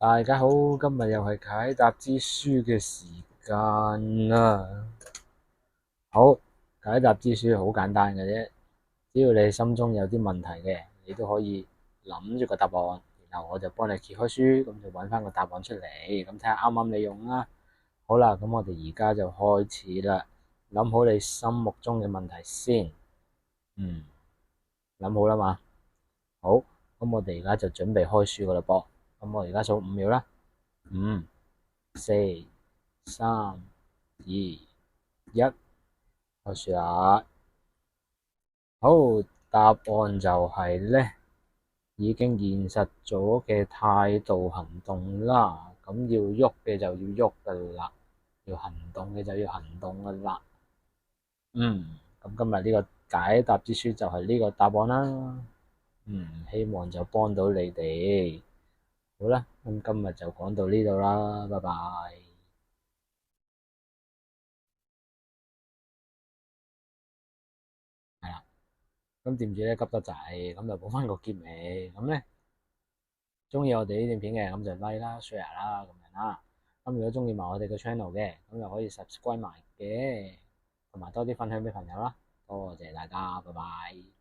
大家好，今日又係解答之書嘅時間啦。好，解答之書好簡單嘅啫，只要你心中有啲問題嘅，你都可以諗住個答案，然後我就幫你揭開書，咁就揾翻個答案出嚟，咁睇下啱唔啱你用啦。好啦，咁我哋而家就開始啦，諗好你心目中嘅問題先。諗好啦嘛？好，咁我哋而家就準備開書噶啦噃。咁我而家數5秒啦，五、四、三、二、一，開始啦。好，答案就係咧，已經現實咗嘅態度行動啦。咁要喐嘅就要喐噶啦，要行動嘅就要行動噶啦。咁今日呢個解答之書就係呢個答案啦。希望就幫到你哋。好啦，咁今日就講到呢度啦，拜拜。係啦。咁掂住咧急得滯，咁就補翻個結尾。咁咧，中意我哋呢段片嘅，咁就 like 啦、share 啦，咁樣啦。咁如果中意埋我哋個 channel 嘅，咁就可以 subscribe 埋嘅，同埋多啲分享俾朋友啦。多謝大家，拜拜。